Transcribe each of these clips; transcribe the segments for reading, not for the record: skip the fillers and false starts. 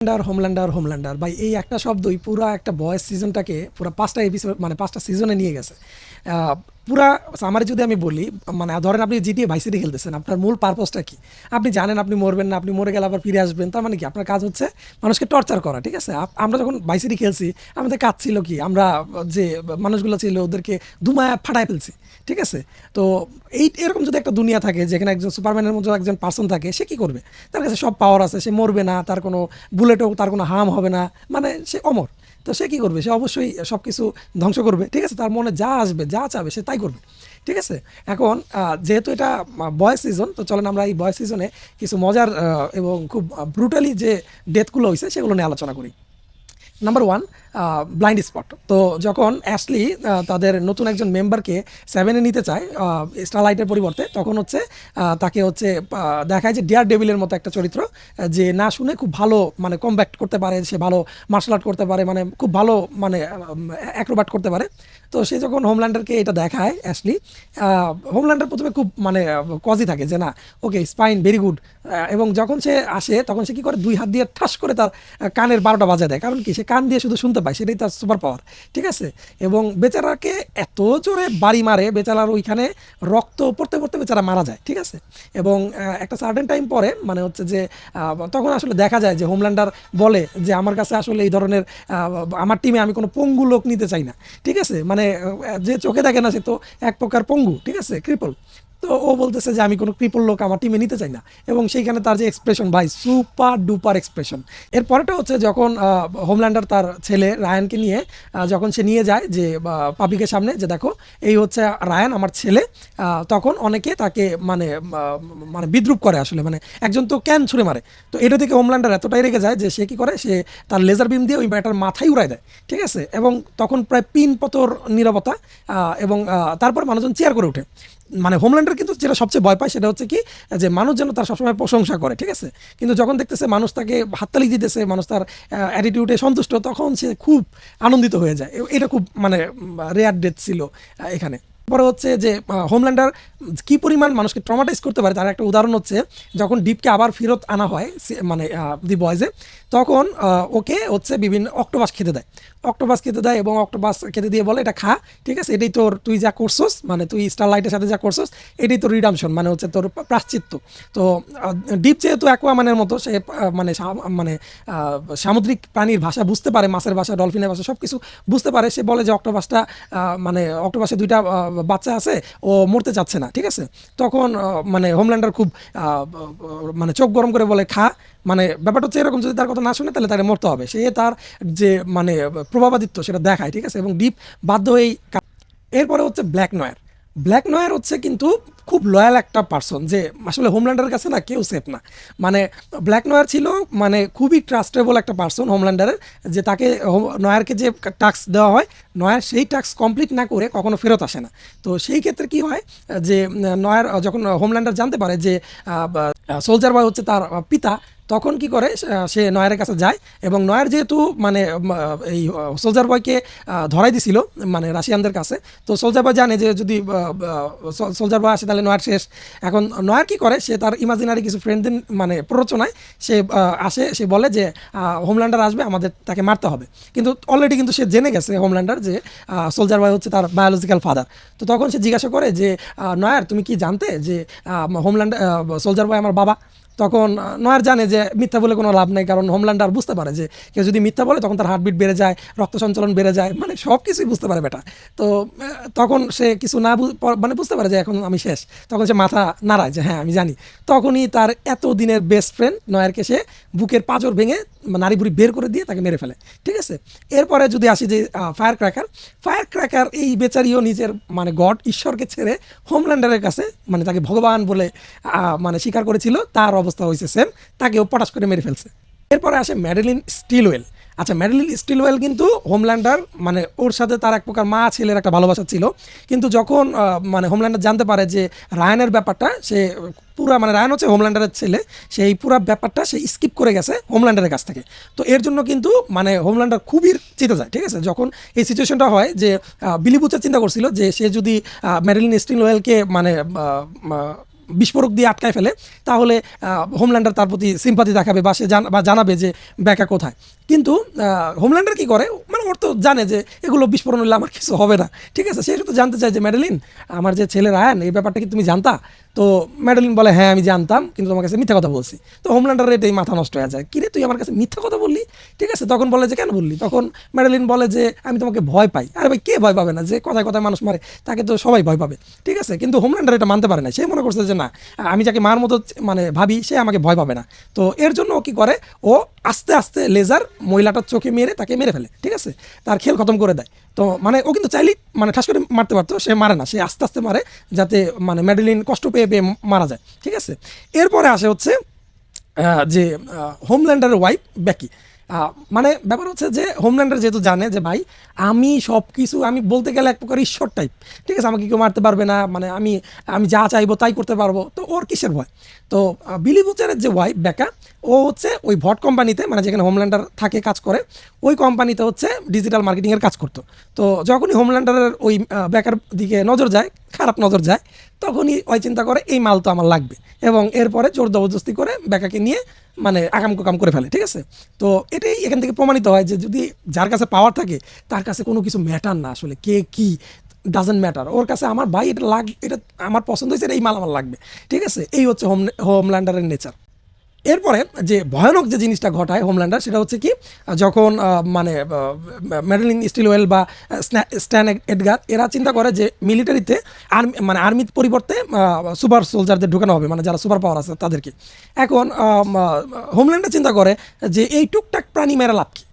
Homelander Homelander ভাই, এই একটা শব্দই পুরা একটা বয়েস সিজনটাকে পুরা 5টা এপিসোড মানে 5টা সিজনে নিয়ে গেছে। আহ, পুরা সামারি যদি আমি বলি, মানে ধরেন আপনি জিটিএ ভাই সিটি খেলতেছেন, আপনার মূল পারপোজটা কি? আপনি জানেন আপনি মরবেন না, আপনি মরে গেলে আবার ফিরে আসবেন, তার মানে কি আপনার কাজ হচ্ছে মানুষকে টর্চার করা, ঠিক আছে? আমরা যখন ভাই সিটি খেলছি, আমাদের কাজ ছিল কি, আমরা যে মানুষগুলো ছিল ওদেরকে ধুমায় ফাটায় ফেলছি, ঠিক আছে? তো এরকম যদি একটা দুনিয়া থাকে যেখানে একজন সুপারম্যানের মতো একজন পার্সন থাকে, সে কি করবে? তার কাছে সব পাওয়ার আছে, সে মরবে না, তার কোনো বুলেটও তার কোনো হার্ম হবে না, মানে সে অমর। তো সে কী করবে? সে অবশ্যই সব কিছু ধ্বংস করবে, ঠিক আছে? তার মনে যা আসবে, যা চাবে, সে তাই করবে, ঠিক আছে? এখন যেহেতু এটা বয়েস সিজন, তো চলেন আমরা এই বয়েস সিজনে কিছু মজার এবং খুব ব্রুটালি যে ডেথগুলো হয়েছে সেগুলো নিয়ে আলোচনা করি। Number one, blind spot. তো যখন অ্যাশলি তাদের নতুন একজন মেম্বারকে সেভেনে নিতে চায় স্টারলাইটের পরিবর্তে, তখন হচ্ছে তাকে হচ্ছে দেখায় যে ডিয়ার ডেভিলের মতো একটা চরিত্র, যে না শুনে খুব ভালো মানে কমব্যাক্ট করতে পারে, সে ভালো মার্শাল আর্ট করতে পারে, মানে খুব ভালো মানে অ্যাক্রোবাট করতে পারে। তো সে যখন হোমল্যান্ডারকে এটা দেখায় অ্যাশলি, হোমল্যান্ডার প্রথমে খুব মানে কজি থাকে যে না, ওকে স্পাইন ভেরি গুড। এবং যখন সে আসে তখন সে কী করে, দুই হাত দিয়ে ঠাস করে তার কানের 12টা বাজায় দেয়। কারণ কি, সে কান দিয়ে শুধু শুনতে পায়, সেটাই তার সুপার পাওয়ার, ঠিক আছে? এবং বেচারাকে এত জোরে বাড়ি মারে, বেচারার ওইখানে রক্ত পড়তে পড়তে বেচারা মারা যায়, ঠিক আছে? এবং একটা সার্টেন টাইম পরে মানে হচ্ছে যে তখন আসলে দেখা যায় যে হোমল্যান্ডার বলে যে আমার কাছে আসলে এই ধরনের আমার টিমে আমি কোনো পঙ্গু লোক নিতে চাই না, ঠিক আছে? মানে যে চোখে দেখে না সে তো এক প্রকার পঙ্গু, ঠিক আছে, ক্রিপল। তো ও বলতেছে যে আমি কোনো ক্রিপল লোক আমার টিমে নিতে চাই না। এবং সেইখানে তার যে এক্সপ্রেশন, ভাই সুপার ডুপার এক্সপ্রেশন। এরপরেটা হচ্ছে যখন হোমল্যান্ডার তার ছেলে রায়ানকে নিয়ে যখন সে নিয়ে যায় যে পাবলিকের সামনে, যে দেখো এই হচ্ছে রায়ান আমার ছেলে, তখন অনেকে তাকে মানে মানে বিদ্রুপ করে আসলে, মানে একজন তো ক্যান ছুঁড়ে মারে। তো এটা থেকে হোমল্যান্ডার এতটাই রেগে যায় যে সে কী করে, সে তার লেজার বিম দিয়ে ওই ব্যাটার মাথায় উড়ায় দেয়, ঠিক আছে? এবং তখন প্রায় পিন পতর নীরবতা, এবং তারপর মানুষজন চেয়ার করে ওঠে। মানে হোমল্যান্ডার কিন্তু যেটা সবচেয়ে ভয় পায় সেটা হচ্ছে কি, যে মানুষ যেন তার সবসময় প্রশংসা করে, ঠিক আছে? কিন্তু যখন দেখতেছে মানুষ তাকে হাততালি দিতেছে, মানুষ তার অ্যাটিটিউডে সন্তুষ্ট, তখন সে খুব আনন্দিত হয়ে যায়। এটা খুব মানে রেয়ার ডেথ ছিল এখানে। পরে হচ্ছে যে হোমল্যান্ডার কী পরিমাণ মানুষকে ট্রমাটাইজ করতে পারে তার একটা উদাহরণ হচ্ছে, যখন ডিপকে আবার ফেরত আনা হয় মানে দি বয়েজে, তখন ওকে হচ্ছে বিভিন্ন অক্টোপাস খেতে দেয়, অক্টোপাস খেতে দেয় এবং অক্টোপাস খেতে দিয়ে বলে এটা খা, ঠিক আছে? এটাই তোর, তুই যা করছস, মানে তুই স্টারলাইটের সাথে যা করছস, এটাই তোর রিডামশন, মানে হচ্ছে তোর প্রাশ্চিত্য। তো ডিপ যেহেতু অ্যাকুয়াম্যানের মতো, সে মানে মানে সামুদ্রিক প্রাণীর ভাষা বুঝতে পারে, মাছের ভাষা, ডলফিনের ভাষা সব কিছু বুঝতে পারে। সে বলে যে অক্টোপাসটা মানে অক্টোপাসে 2টা বাচ্চা আছে, ও মরতে চাচ্ছে না, ঠিক আছে? তখন মানে হোমল্যান্ডার খুব মানে চোখ গরম করে বলে খা। মানে ব্যাপারটা হচ্ছে এরকম, যদি তার কথা না শুনে তাহলে তাকে মরতে হবে, সে তার যে মানে প্রভাবাদিত্য সেটা দেখায়, ঠিক আছে? এবং ডিপ বাধ্য হয়েই। এরপরে হচ্ছে ব্ল্যাক নয়ার। ব্ল্যাক নয়ার হচ্ছে কিন্তু খুব লয়াল একটা পার্সন, যে আসলে হোমল্যান্ডারের কাছে না কেউ সেফ না। মানে ব্ল্যাক নয়ার ছিল মানে খুবই ট্রাস্টেবল একটা পার্সন হোমল্যান্ডারের, যে তাকে নয়ারকে যে টাস্ক দেওয়া হয়, নয়ার সেই টাস্ক কমপ্লিট না করে কখনো ফেরত আসে না। তো সেই ক্ষেত্রে কি হয়, যে নয়ার যখন হোমল্যান্ডার জানতে পারে যে সোলজার বয় হচ্ছে তার পিতা, তখন কি করে, সে নয়ারের কাছে যায়। এবং নয়ার যেহেতু মানে এই সোলজার বয়কে ধরাই দিছিল মানে রাশিয়ানদের কাছে, তো সোলজার বয় জানে যে যদি সোলজার বয় আসে তাহলে নয়ার শেষ। এখন নয়ার কি করে, সে তার ইমাজিনারি কিছু ফ্রেন্ডদের মানে প্ররোচনায় সে আসে, সে বলে যে হোমল্যান্ডার আসবে, আমাদের তাকে মারতে হবে। কিন্তু অলরেডি কিন্তু সে জেনে গেছে হোমল্যান্ডার যে সোলজার বয় হচ্ছে তার বায়োলজিক্যাল ফাদার। তো তখন সে জিজ্ঞাসা করে যে নয়ার, তুমি কি জানতে যে হোমল্যান্ডার সোলজার বয় আমার বাবা? তখন নয়ার জানে যে মিথ্যা বলে কোনো লাভ নেই, কারণ হোমল্যান্ডার বুঝতে পারে যে কেউ যদি মিথ্যা বলে তখন তার হার্টবিট বেড়ে যায়, রক্ত সঞ্চালন বেড়ে যায়, মানে সব কিছুই বুঝতে পারে বেটা। তো তখন সে কিছু না মানে বুঝতে পারে যে এখন আমি শেষ, তখন সে মাথা নাড়ায় যে হ্যাঁ আমি জানি। তখনই তার এত দিনের বেস্ট ফ্রেন্ড নয়ারকে সে বুকের পাঁজর ভেঙে নারী বুড়ি বের করে দিয়ে তাকে মেরে ফেলে, ঠিক আছে? এরপরে যদি আসি যে ফায়ার ক্র্যাকার এই বেচারিও নিজের মানে গড ঈশ্বরকে ছেড়ে হোমল্যান্ডারের কাছে মানে তাকে ভগবান বলে মানে স্বীকার করেছিল, তার অবস্থা হয়েছে সেম, তাকেও পটাশ করে মেরে ফেলছে। এরপরে আসে ম্যাডেলিন স্টিলওয়েল। আচ্ছা, ম্যাডেলিন স্টিলওয়েল কিন্তু হোমল্যান্ডার মানে ওর সাথে তার এক প্রকার মা ছেলের একটা ভালোবাসা ছিল। কিন্তু যখন মানে হোমল্যান্ডার জানতে পারে যে রায়ানের ব্যাপারটা, সে পুরা মানে রায়ান হচ্ছে হোমল্যান্ডারের ছেলে, সেই পুরা ব্যাপারটা সে স্কিপ করে গেছে হোমল্যান্ডারের কাছ থেকে। তো এর জন্য কিন্তু মানে হোমল্যান্ডার খুবই চেতে যায়, ঠিক আছে? যখন এই সিচুয়েশনটা হয় যে বিলি বুচার চিন্তা করছিল যে সে যদি ম্যাডেলিন স্টিলওয়েলকে মানে বিস্ফোরক দিয়ে আটকায় ফেলে, তাহলে হোমল্যান্ডার তার প্রতি সিম্পাথি দেখাবে বা সে জানাবে যে ব্যাকা কোথায়। কিন্তু হোমল্যান্ডার কি করে, মানে ওর তো জানে যে এগুলো বিস্ফোরণ হলে আমার কিছু হবে না, ঠিক আছে। সে শুধু জানতে চায় যে ম্যাডেলিন, আমার যে ছেলে রায়ান, এই ব্যাপারটা কি তুমি জানতা? তো ম্যাডেলিন বলে হ্যাঁ আমি জানতাম, কিন্তু তোমার কাছে মিথ্যা কথা বলছি। তো হোমল্যান্ডারের এটাই মাথা নষ্ট হয়ে যায়, কিরে তুই আমার কাছে মিথ্যা কথা বললি, ঠিক আছে। তখন বলে যে কেন বললি? তখন ম্যাডেলিন বলে যে আমি তোমাকে ভয় পাই। আরে ভাই কে ভয় পাবে না, যে কথায় কথায় মানুষ মারে তাকে তো সবাই ভয় পাবে, ঠিক আছে। কিন্তু হোমল্যান্ডার এটা মানতে পারে না, সে মনে করছে যে না, আমি যাকে মার মতো মানে ভাবি সে আমাকে ভয় পাবে না। তো এর জন্য ও কি করে, ও আস্তে আস্তে লেজার মহিলাটার চোখে মেরে তাকে মেরে ফেলে, ঠিক আছে, তার খেল খতম করে দেয়। তো মানে ও কিন্তু চাইলেই মানে ঠাস করে মারতে পারতো, সে মারে না, সে আস্তে আস্তে মারে যাতে মানে ম্যাডেলিন কষ্ট পেয়ে পেয়ে মারা যায়, ঠিক আছে। এরপরে আসে হচ্ছে যে হোমল্যান্ডারের ওয়াইফ ব্যাকি। মানে ব্যাপার হচ্ছে যে হোমল্যান্ডার যেহেতু জানে যে ভাই আমি সব কিছু, আমি বলতে গেলে এক প্রকার ঈশ্বর টাইপ, ঠিক আছে, আমাকে কেউ মারতে পারবে না, মানে আমি আমি যা চাইবো তাই করতে পারবো, তো ওর কিসের ভয়। তো বিলি বুচারের যে ওয়াইফ ব্যাকা, ও হচ্ছে ওই ভট কোম্পানিতে, মানে যেখানে হোমল্যান্ডার থাকে কাজ করে, ওই কোম্পানিতে হচ্ছে ডিজিটাল মার্কেটিংয়ের কাজ করতো। তো যখনই হোমল্যান্ডারের ওই ব্যাকার দিকে নজর যায়, খারাপ নজর যায়, তখনই ওই চিন্তা করে এই মাল তো আমার লাগবে, এবং এরপরে জোর জবরদস্তি করে ব্যাকাকে নিয়ে মানে আকাম কুকাম করে ফেলে, ঠিক আছে। তো এটাই এখান থেকে প্রমাণিত হয় যে যদি যার কাছে পাওয়ার থাকে তার কাছে কোনো কিছু ম্যাটার না, আসলে কে কি ডাজেন্ট ম্যাটার, ওর কাছে আমার ভাই এটা এটা আমার পছন্দ হয়েছে, এই মাল আমার লাগবে, ঠিক আছে। এই হচ্ছে হোমল্যান্ডারের নেচার। এরপরে যে ভয়ানক যে জিনিসটা ঘটায় হোমল্যান্ডার, সেটা হচ্ছে কি, যখন মানে ম্যাডেলিন স্টিলওয়েল বা স্ট্যান এডগার এরা চিন্তা করে যে মিলিটারিতে আর্মি মানে আর্মির পরিবর্তে সুপার সোলজারদের ঢুকানো হবে, মানে যারা সুপার পাওয়ার আছে তাদেরকে। এখন হোমল্যান্ডার চিন্তা করে যে এই টুকটাক প্রাণী মেরা লাভ কি,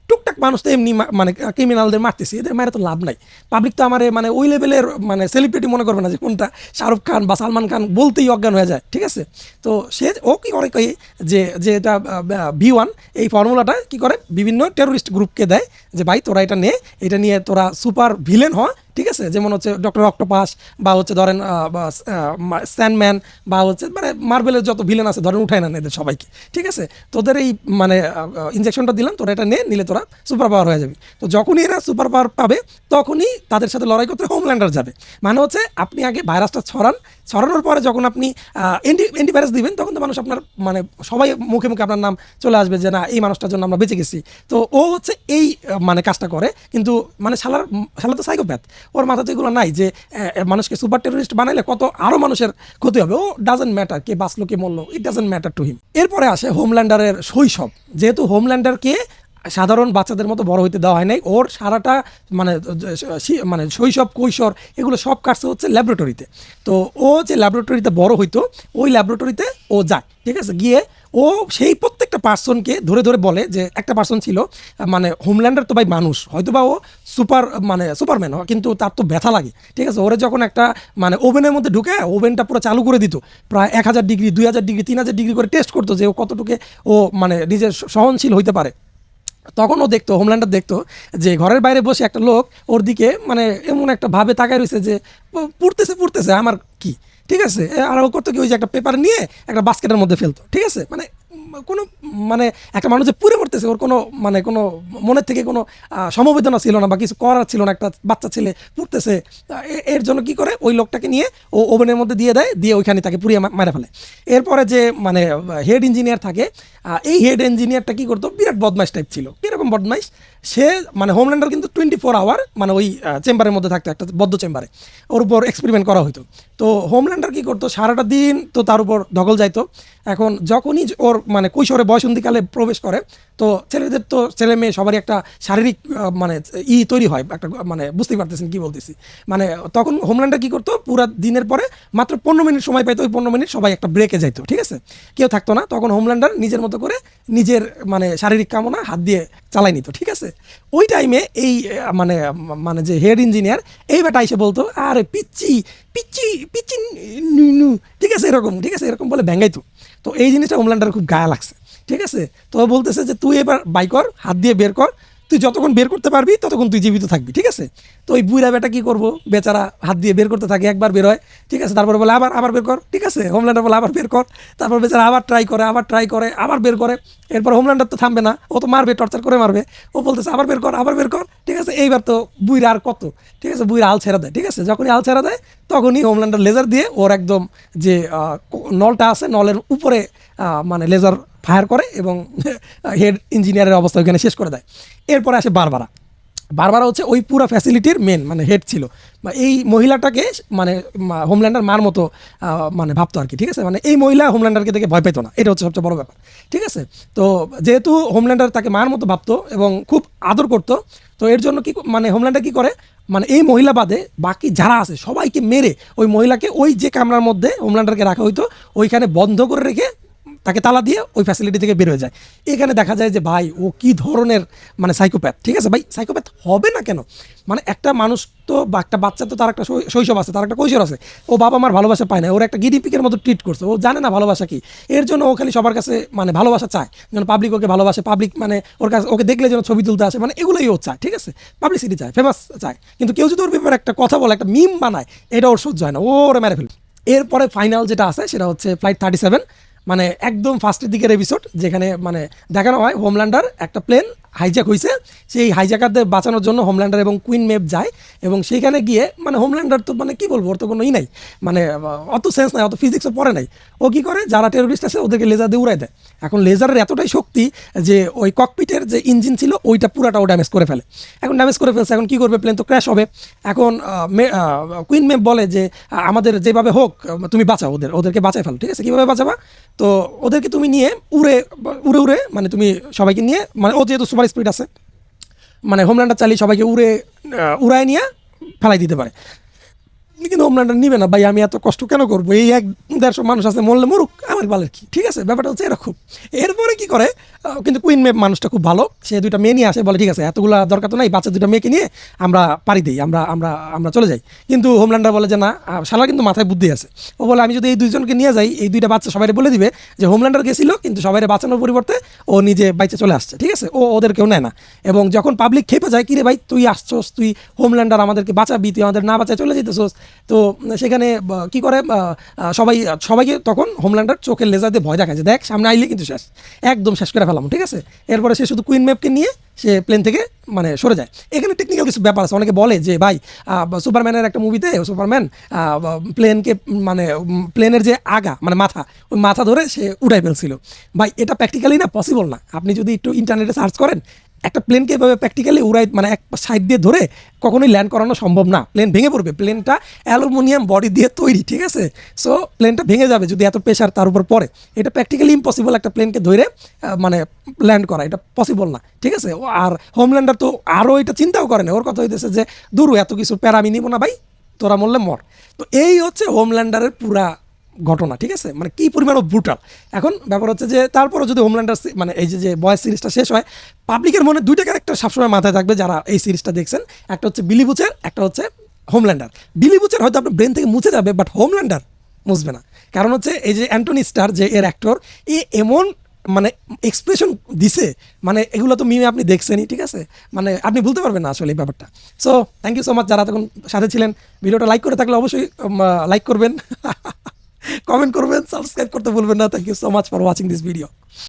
টুকটাক মানুষ তো এমনি মানে ক্রিমিনালদের মারতেছি, এদের মায়ের তো লাভ নাই, পাবলিক তো আমার মানে ওই লেভেলের মানে সেলিব্রিটি মনে করবে না যে কোনটা শাহরুখ খান বা সালমান খান বলতেই অজ্ঞান হয়ে যায়, ঠিক আছে। তো সে ও কি করে কই যে এটা V1 এই ফর্মুলাটা কি করে বিভিন্ন টেরোরিস্ট গ্রুপকে দেয় যে ভাই তোরা এটা নে, এটা নিয়ে তোরা সুপার ভিলেন হ, ঠিক আছে, যেমন হচ্ছে ডক্টর অক্টোপাস বা হচ্ছে ধরেন স্যান্ডম্যান বা হচ্ছে মানে মার্বেলের যত ভিলেন আছে ধরেন উঠায় নেন এদের সবাইকে, ঠিক আছে। তোদের এই মানে ইনজেকশনটা দিলাম, তোরা এটা নিলে তোরা সুপার পাওয়ার হয়ে যাবে। তো যখনই এরা সুপার পাওয়ার পাবে তখনই তাদের সাথে লড়াই করতে হোমল্যান্ডার যাবে। মানে হচ্ছে আপনি আগে ভাইরাসটা ছড়ানোর পরে যখন আপনি অ্যান্টিভাইরাস দিবেন, তখন তো মানুষ আপনার মানে সবাই মুখে মুখে আপনার নাম চলে আসবে যে না এই মানুষটার জন্য আমরা বেঁচে গেছি। তো ও হচ্ছে এই মানে কাজটা করে, কিন্তু মানে শালা তো সাইকোপ্যাথ, ওর মাথাতে এগুলো নাই যে মানুষকে সুপার টেরোরিস্ট বানাইলে কত আরও মানুষের ক্ষতি হবে। ও ডাজেন্ট ম্যাটার কে বাঁচলো কে মরলো, it doesn't matter to him. এরপরে আসে হোমল্যান্ডারের শৈশব। যেহেতু হোমল্যান্ডারকে সাধারণ বাচ্চাদের মতো বড় হইতে দেওয়া হয় নাই, ওর সারাটা মানে মানে শৈশব কৈশোর এগুলো সব কাটছে হচ্ছে ল্যাবরেটরিতে। তো ও যে ল্যাবরেটরিতে বড় হইতো, ওই ল্যাবরেটরিতে ও যায়, ঠিক আছে, গিয়ে ও সেই প্রত্যেকটা পার্সনকে ধরে ধরে বলে যে একটা পার্সন ছিল মানে হোমল্যান্ডার তো ভাই মানুষ, হয়তো বা ও মানে সুপারম্যান, কিন্তু তার তো ব্যথা লাগে, ঠিক আছে। ওরে যখন একটা মানে ওভেনের মধ্যে ঢুকে ওভেনটা পুরো চালু করে দিত, প্রায় 1000 ডিগ্রি 2000 ডিগ্রি 3000 ডিগ্রি করে টেস্ট করতো যে ও কতটুকু ও মানে নিজের সহনশীল হইতে পারে। তখন ও দেখতো, হোমল্যান্ডার দেখতো যে ঘরের বাইরে বসে একটা লোক ওর দিকে মানে এমন একটা ভাবে তাকায় রয়েছে যে পুড়তেছে আমার কি, ঠিক আছে। আর ও করতো কি, ওই যে একটা পেপার নিয়ে একটা বাস্কেটের মধ্যে ফেলতো, ঠিক আছে। মানে কোনো মানে একটা মানুষ যে পুড়ে পড়তেছে ওর কোনো মানে কোনো মনের থেকে কোনো সমবেদনা ছিল না বা কিছু করার ছিল না, একটা বাচ্চা ছেলে পুড়তেছে, এর জন্য কি করে ওই লোকটাকে নিয়ে ও ওভেনের মধ্যে দিয়ে ওইখানে তাকে পুড়িয়ে মেরে ফেলে। এরপরে যে মানে হেড ইঞ্জিনিয়ার থাকে, এই হেড ইঞ্জিনিয়ারটা কী করতো, বিরাট বদমাইশ টাইপ ছিল। কীরকম বদমাইশ, সে মানে হোমল্যান্ডার কিন্তু 24 আওয়ার মানে ওই চেম্বারের মধ্যে থাকতো, একটা বদ্ধ চেম্বারে, ওর উপর এক্সপেরিমেন্ট করা হতো। তো হোমল্যান্ডার কী করতো, সারাটা দিন তো তার উপর ধকল যাইতো। এখন যখনই ওর মানে কৈশোরে বয়সন্ধিকালে প্রবেশ করে, তো ছেলেদের তো ছেলে মেয়ে সবারই একটা শারীরিক মানে তৈরি হয়, একটা মানে বুঝতেই পারতেছেন কী বলতেছি। মানে তখন হোমল্যান্ডার কী করতো, পুরা দিনের পরে মাত্র 15 মিনিট সময় পাইতো, ওই 15 মিনিট সবাই একটা ব্রেকে যাইতো, ঠিক আছে, কেউ থাকতো না। তখন হোমল্যান্ডার নিজের মতো করে নিজের মানে শারীরিক কামনা হাত দিয়ে চালাই নিত, ঠিক আছে। ওই টাইমে এই মানে মানে যে হেড ইঞ্জিনিয়ার এই বেটা এসে বলতো আরে পিচ্ছি পিচ্ছি পিচ্ছি নু, ঠিক আছে, এরকম, ঠিক আছে, এরকম বলে ভেঙ্গাইতো। তো এই জিনিসটা হোমল্যান্ডার খুব গায়ে লাগছে, ঠিক আছে। তো বলতেছে যে তুই এবার বাই কর, হাত দিয়ে বের কর, তুই তুই যতক্ষণ বের করতে পারবি ততক্ষণ তুই জীবিত থাকবি, ঠিক আছে। তো ওই বুইরা বেটা কী করবো, বেচারা হাত দিয়ে বের করতে থাকে, একবার বের হয়, ঠিক আছে, তারপরে বলে আবার বের কর, ঠিক আছে, হোমল্যান্ডার বলে আবার বের কর, তারপর বেচারা আবার ট্রাই করে আবার বের করে, এরপর হোমল্যান্ডার তো থামবে না, ও তো মারবে, টর্চার করে মারবে, ও বলতেছে আবার বের কর, ঠিক আছে। এইবার তো বুইরা আর কত, ঠিক আছে, বুইরা আল ছেড়ে দেয়, ঠিক আছে। যখনই আল ছেড়ে দেয় তখনই হোমল্যান্ডার লেজার দিয়ে ওর একদম যে নলটা আছে নলের উপরে মানে লেজার ফায়ার করে এবং হেড ইঞ্জিনিয়ারের অবস্থা ওইখানে শেষ করে দেয়। এরপরে আসে বারবারা হচ্ছে ওই পুরো ফ্যাসিলিটির মেন মানে হেড ছিল, এই মহিলাটাকে মানে হোমল্যান্ডার মার মতো মানে ভাবতো আর কি, ঠিক আছে। মানে এই মহিলা হোমল্যান্ডারকে দেখে ভয় পেতো না, এটা হচ্ছে সবচেয়ে বড় ব্যাপার, ঠিক আছে। তো যেহেতু হোমল্যান্ডার তাকে মার মতো ভাবতো এবং খুব আদর করতো, তো এর জন্য কি মানে হোমল্যান্ডার কি করে, মানে এই মহিলা বাদে বাকি যারা আছে সবাইকে মেরে ওই মহিলাকে ওই যে কামরার মধ্যে হোমল্যান্ডারকে রাখা হইতো ওইখানে বন্ধ করে রেখে তাকে তালা দিয়ে ওই ফ্যাসিলিটি থেকে বের হয়ে যায়। এখানে দেখা যায় যে ভাই ও কি ধরনের মানে সাইকোপ্যাথ, ঠিক আছে। ভাই সাইকোপ্যাথ হবে না কেন, মানে একটা মানুষ তো বা একটা বাচ্চা তো তার একটা শৈশব আছে, তার একটা কৈশোর আছে, ও বাবা মার ভালোবাসা পায় না, ওর একটা গিনিপিকের মতো ট্রিট করছে, ও জানে না ভালোবাসা কি, এর জন্য ও খালি সবার কাছে মানে ভালোবাসা চায়, যেন পাবলিক ওকে ভালোবাসে, পাবলিক মানে ওর কাছে ওকে দেখলে যেন ছবি তুলতে আসে, মানে এগুলোই ও চায়, ঠিক আছে, পাবলিসিটি চায়, ফেমাস চায়। কিন্তু কেউ যদি ওর ব্যাপারে একটা কথা বলে, একটা মিম বানায়, এটা ওর সহ্য হয় না, ও ওরে মেরে ফেলবে। এরপরে ফাইনাল যেটা আছে সেটা হচ্ছে ফ্লাইট 37, মানে একদম ফার্স্টের দিকের এপিসোড, যেখানে মানে দেখানো হয় হোমল্যান্ডার একটা প্লেন হাইজ্যাক হয়েছে, সেই হাইজ্যাকারদের বাঁচানোর জন্য হোমল্যান্ডার এবং কুইন মেভ যায়, এবং সেইখানে গিয়ে মানে হোমল্যান্ডার তো মানে কী বলবো, ওর তো কোনো নাই, মানে অত সেন্স নাই, অত ফিজিক্সও পড়ে নাই, ও কী করে যারা টেরোরিস্ট আছে ওদেরকে লেজার দিয়ে উড়াই দেয়। এখন লেজারের এতটাই শক্তি যে ওই ককপিটের যে ইঞ্জিন ছিল ওইটা পুরাটাও ড্যামেজ করে ফেলে। এখন ড্যামেজ করে ফেলছে, এখন কী করবে, প্লেন তো ক্র্যাশ হবে। এখন কুইন মেভ বলে যে আমাদের যেভাবে হোক তুমি বাঁচাও, ওদেরকে বাঁচাই ফেলো, ঠিক আছে, কীভাবে বাঁচাবা, তো ওদেরকে তুমি নিয়ে উড়ে উড়ে মানে তুমি সবাইকে নিয়ে, মানে ও যেহেতু সুপার স্পিড আছে, মানে হোমল্যান্ডার চালিয়ে সবাইকে উড়ায় নিয়ে ফেলাই দিতে পারে। কিন্তু হোমল্যান্ডার নিবে না, ভাই আমি এত কষ্ট কেন করবো, এই 100-150 মানুষ আছে, মরলে মরুক, আমার বালের কি, ঠিক আছে, ব্যাপারটা হচ্ছে এরকম। এরপরে কি করে, কিন্তু কুইন মেভ মানুষটা খুব ভালো, সে 2টা মেয়ে নিয়ে আসে, বলে ঠিক আছে এতগুলো দরকার তো নাই, বাচ্চা 2টা মেয়েকে নিয়ে আমরা পাড়ি দিই, আমরা আমরা আমরা চলে যাই। কিন্তু হোমল্যান্ডার বলে যে না, শালা কিন্তু মাথায় বুদ্ধি আছে, ও বলে আমি যদি এই 2জনকে নিয়ে যাই, এই 2টা বাচ্চা সবাই বলে দিবে যে হোমল্যান্ডার গেছিল, কিন্তু সবাই বাঁচানোর পরিবর্তে ও নিজে বাইচে চলে আসছে, ঠিক আছে, ও ওদের কেউ নেয় না। এবং যখন পাবলিক খেপে যায়, কিরে ভাই তুই আসছোস, তুই হোমল্যান্ডার আমাদেরকে বাঁচাবি, তুই আমাদের না বাঁচায় চলে যেতেছোস, তো সেখানে কি করে সবাইকে তখন হোমল্যান্ডার চোখের লেজার দিয়ে ভয় দেখায় যে দেখ সামনে আইলে কিন্তু শেষ, একদম শেষ করে ফেলাম, ঠিক আছে। এরপরে সে শুধু কুইন মেভকে নিয়ে সে প্লেন থেকে মানে সরে যায়। এখানে টেকনিক্যাল কিছু ব্যাপার আছে, অনেকে বলে যে ভাই সুপারম্যানের একটা মুভিতে সুপারম্যান প্লেনকে মানে প্লেনের যে আগা মানে মাথা, ওই মাথা ধরে সে উড়াই ফেলছিল। ভাই এটা প্র্যাকটিক্যালি না পসিবল না, আপনি যদি একটু ইন্টারনেটে সার্চ করেন, একটা প্লেনকে এভাবে প্র্যাকটিক্যালি উড়াই মানে এক সাইড দিয়ে ধরে কখনোই ল্যান্ড করানো সম্ভব না, প্লেন ভেঙে পড়বে, প্লেনটা অ্যালুমিনিয়াম বডি দিয়ে তৈরি, ঠিক আছে, সো প্লেনটা ভেঙে যাবে যদি এত প্রেশার তার উপর পড়ে, এটা প্র্যাকটিক্যালি ইম্পসিবল একটা প্লেনকে ধরে মানে ল্যান্ড করা, এটা পসিবল না, ঠিক আছে। আর হোমল্যান্ডার তো আরও এটা চিন্তাও করে না, ওর কথা হইতেছে যে দূর এত কিছু প্যারা আমি নিব না ভাই, তোরা মরলে মর। তো এই হচ্ছে হোমল্যান্ডারের পুরা ঘটনা, ঠিক আছে, মানে কী পরিমাণ ব্রুটাল। এখন ব্যাপার হচ্ছে যে তারপরও যদি হোমল্যান্ডার মানে এই যে বয়েস সিরিজটা শেষ হয়, পাবলিকের মনে 2টা ক্যারেক্টার সবসময় মাথায় থাকবে যারা এই সিরিজটা দেখছেন, একটা হচ্ছে বিলি বুচার, একটা হচ্ছে হোমল্যান্ডার। বিলি বুচার হয়তো আপনার ব্রেন থেকে মুছে যাবে, বাট হোমল্যান্ডার মুছবে না, কারণ হচ্ছে এই যে অ্যান্টনি স্টার যে এর অ্যাক্টর, এ এমন মানে এক্সপ্রেশন দিছে, মানে এগুলো তো মিমে আপনি দেখছেনই, ঠিক আছে, মানে আপনি ভুলতে পারবেন না আসলে এই ব্যাপারটা। So thank you so much যারা তখন সাথে ছিলেন, ভিডিওটা লাইক করে থাকলে অবশ্যই লাইক করবেন, কমেন্ট করবেন, সাবস্ক্রাইব করতে ভুলবেন না। Thank you so much for watching this video.